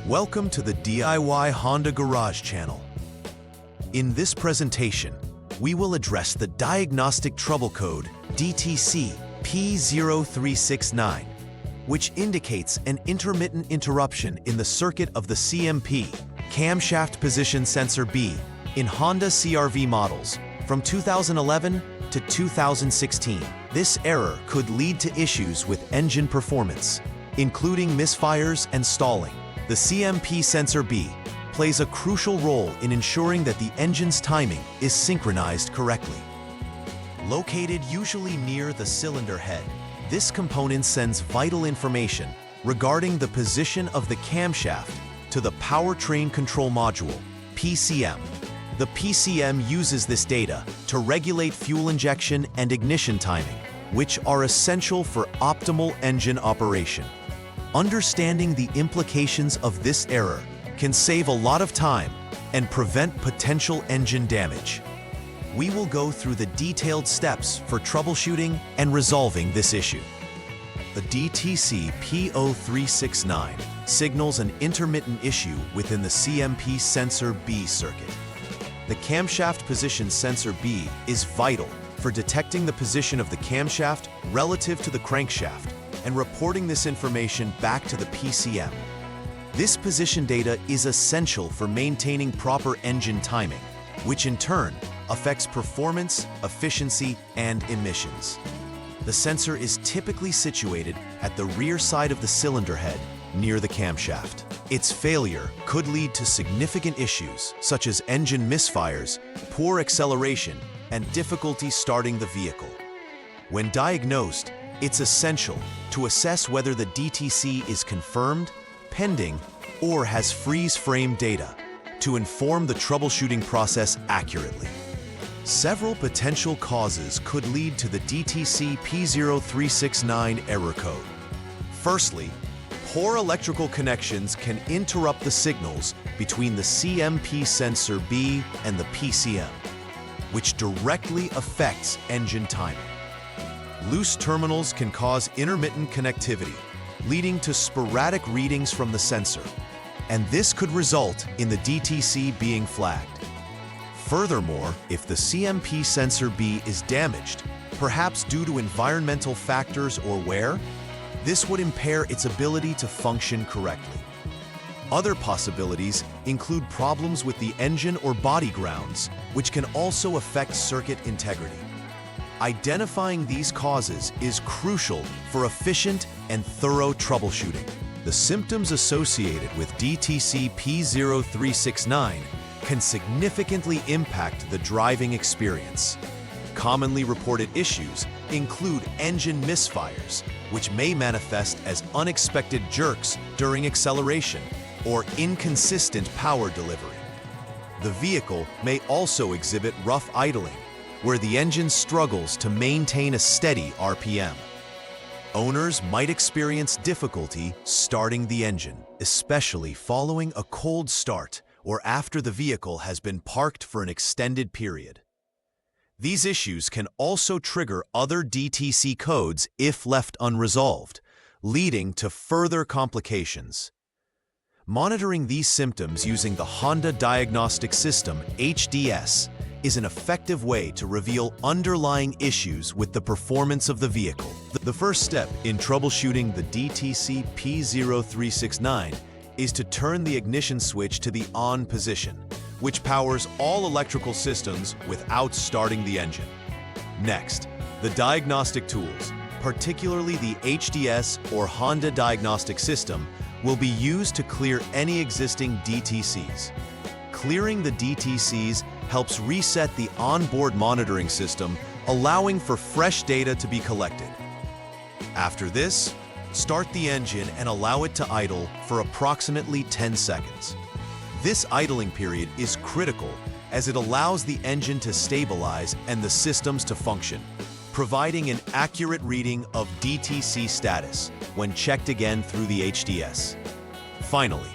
Welcome to the DIY Honda Garage channel. In this presentation, we will address the diagnostic trouble code DTC P0369, which indicates an intermittent interruption in the circuit of the CMP, Camshaft Position Sensor B, in Honda CR-V models from 2011 to 2016. This error could lead to issues with engine performance, including misfires and stalling. The CMP Sensor B plays a crucial role in ensuring that the engine's timing is synchronized correctly. Located usually near the cylinder head, this component sends vital information regarding the position of the camshaft to the Powertrain Control Module, PCM. The PCM uses this data to regulate fuel injection and ignition timing, which are essential for optimal engine operation. Understanding the implications of this error can save a lot of time and prevent potential engine damage. We will go through the detailed steps for troubleshooting and resolving this issue. The DTC P0369 signals an intermittent issue within the CMP Sensor B circuit. The Camshaft Position Sensor B is vital for detecting the position of the camshaft relative to the crankshaft and reporting this information back to the PCM. This position data is essential for maintaining proper engine timing, which in turn affects performance, efficiency, and emissions. The sensor is typically situated at the rear side of the cylinder head, near the camshaft. Its failure could lead to significant issues such as engine misfires, poor acceleration, and difficulty starting the vehicle. When diagnosed, it's essential to assess whether the DTC is confirmed, pending, or has freeze-frame data to inform the troubleshooting process accurately. Several potential causes could lead to the DTC P0369 error code. Firstly, poor electrical connections can interrupt the signals between the CMP Sensor B and the PCM, which directly affects engine timing. Loose terminals can cause intermittent connectivity, leading to sporadic readings from the sensor, and this could result in the DTC being flagged. Furthermore, if the CMP Sensor B is damaged, perhaps due to environmental factors or wear, this would impair its ability to function correctly. Other possibilities include problems with the engine or body grounds, which can also affect circuit integrity. Identifying these causes is crucial for efficient and thorough troubleshooting. The symptoms associated with DTC P0369 can significantly impact the driving experience. Commonly reported issues include engine misfires, which may manifest as unexpected jerks during acceleration or inconsistent power delivery. The vehicle may also exhibit rough idling, where the engine struggles to maintain a steady RPM. Owners might experience difficulty starting the engine, especially following a cold start or after the vehicle has been parked for an extended period. These issues can also trigger other DTC codes if left unresolved, leading to further complications. Monitoring these symptoms using the Honda Diagnostic System, HDS, is an effective way to reveal underlying issues with the performance of the vehicle. The first step in troubleshooting the DTC P0369 is to turn the ignition switch to the on position, which powers all electrical systems without starting the engine. Next, the diagnostic tools, particularly the HDS or Honda Diagnostic System, will be used to clear any existing DTCs. Clearing the DTCs helps reset the onboard monitoring system, allowing for fresh data to be collected. After this, start the engine and allow it to idle for approximately 10 seconds. This idling period is critical as it allows the engine to stabilize and the systems to function, providing an accurate reading of DTC status when checked again through the HDS. Finally,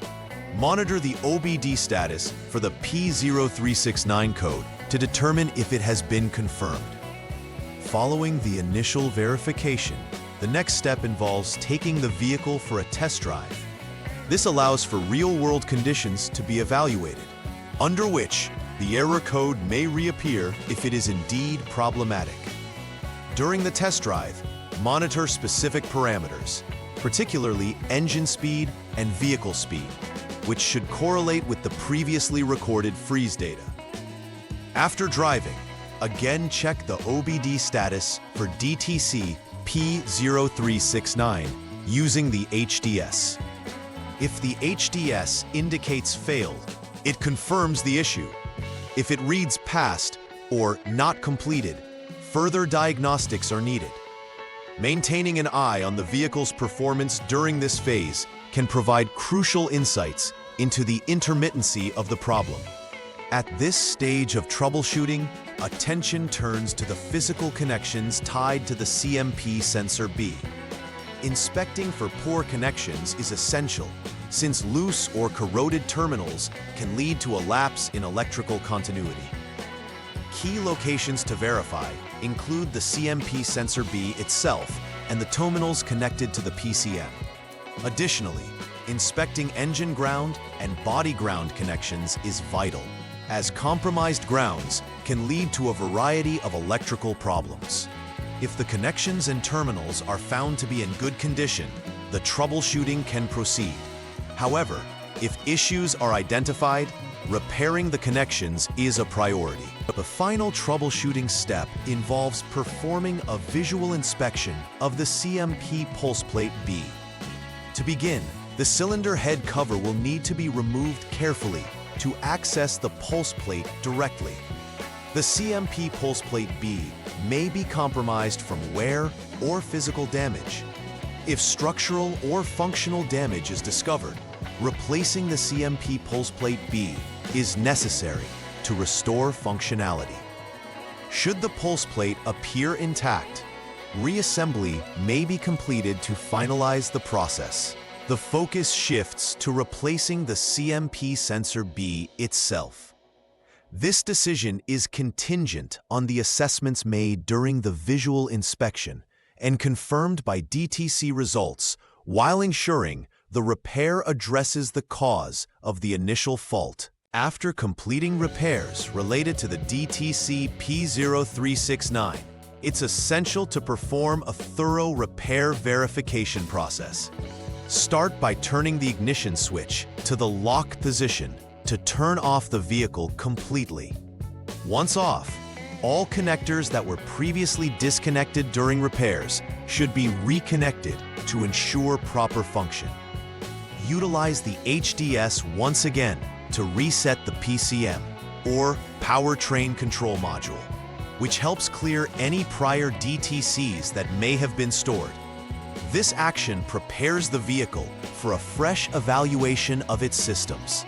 monitor the OBD status for the P0369 code to determine if it has been confirmed. Following the initial verification, the next step involves taking the vehicle for a test drive. This allows for real-world conditions to be evaluated, under which the error code may reappear if it is indeed problematic. During the test drive, monitor specific parameters, particularly engine speed and vehicle speed, which should correlate with the previously recorded freeze data. After driving, again check the OBD status for DTC P0369 using the HDS. If the HDS indicates failed, it confirms the issue. If it reads passed or not completed, further diagnostics are needed. Maintaining an eye on the vehicle's performance during this phase can provide crucial insights into the intermittency of the problem. At this stage of troubleshooting, attention turns to the physical connections tied to the CMP sensor B. Inspecting for poor connections is essential, since loose or corroded terminals can lead to a lapse in electrical continuity. Key locations to verify include the CMP sensor B itself and the terminals connected to the PCM. Additionally, inspecting engine ground and body ground connections is vital, as compromised grounds can lead to a variety of electrical problems. If the connections and terminals are found to be in good condition, the troubleshooting can proceed. However, if issues are identified, repairing the connections is a priority. The final troubleshooting step involves performing a visual inspection of the CMP pulse plate B. To begin, the cylinder head cover will need to be removed carefully to access the pulse plate directly. The CMP pulse plate B may be compromised from wear or physical damage. If structural or functional damage is discovered, replacing the CMP pulse plate B is necessary to restore functionality. Should the pulse plate appear intact, reassembly may be completed to finalize the process. The focus shifts to replacing the CMP sensor B itself. This decision is contingent on the assessments made during the visual inspection and confirmed by DTC results while ensuring the repair addresses the cause of the initial fault. After completing repairs related to the DTC P0369, it's essential to perform a thorough repair verification process. Start by turning the ignition switch to the lock position to turn off the vehicle completely. Once off, all connectors that were previously disconnected during repairs should be reconnected to ensure proper function. Utilize the HDS once again to reset the PCM, or Powertrain Control Module, which helps clear any prior DTCs that may have been stored. This action prepares the vehicle for a fresh evaluation of its systems.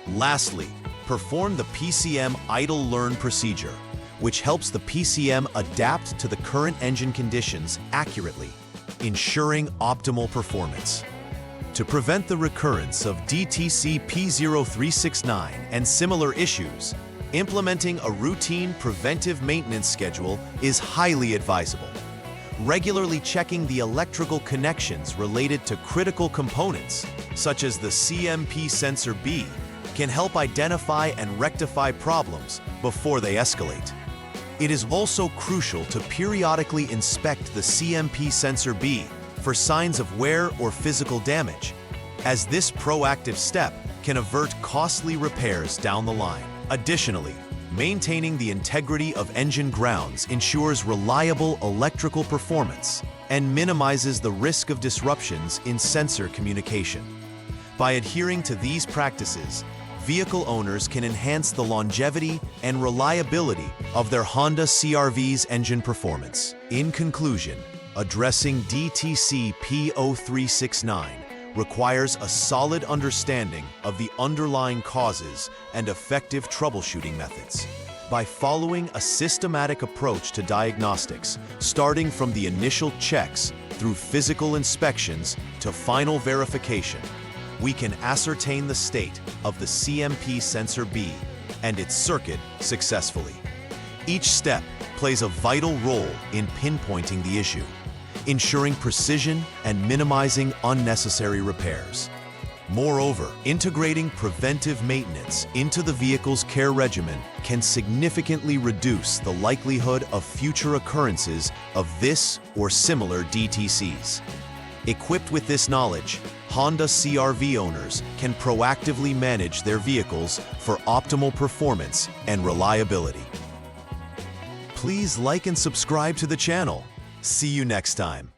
Lastly, perform the PCM idle learn procedure, which helps the PCM adapt to the current engine conditions accurately, ensuring optimal performance. To prevent the recurrence of DTC P0369 and similar issues, implementing a routine preventive maintenance schedule is highly advisable. Regularly checking the electrical connections related to critical components, such as the CMP sensor B, can help identify and rectify problems before they escalate. It is also crucial to periodically inspect the CMP sensor B for signs of wear or physical damage, as this proactive step can avert costly repairs down the line. Additionally, maintaining the integrity of engine grounds ensures reliable electrical performance and minimizes the risk of disruptions in sensor communication. By adhering to these practices, vehicle owners can enhance the longevity and reliability of their Honda CR-V's engine performance. In conclusion, addressing DTC P0369 requires a solid understanding of the underlying causes and effective troubleshooting methods. By following a systematic approach to diagnostics, starting from the initial checks through physical inspections to final verification, we can ascertain the state of the CMP sensor B and its circuit successfully. Each step plays a vital role in pinpointing the issue, ensuring precision and minimizing unnecessary repairs. Moreover, integrating preventive maintenance into the vehicle's care regimen can significantly reduce the likelihood of future occurrences of this or similar DTCs. Equipped with this knowledge, Honda CR-V owners can proactively manage their vehicles for optimal performance and reliability. Please like and subscribe to the channel. See you next time.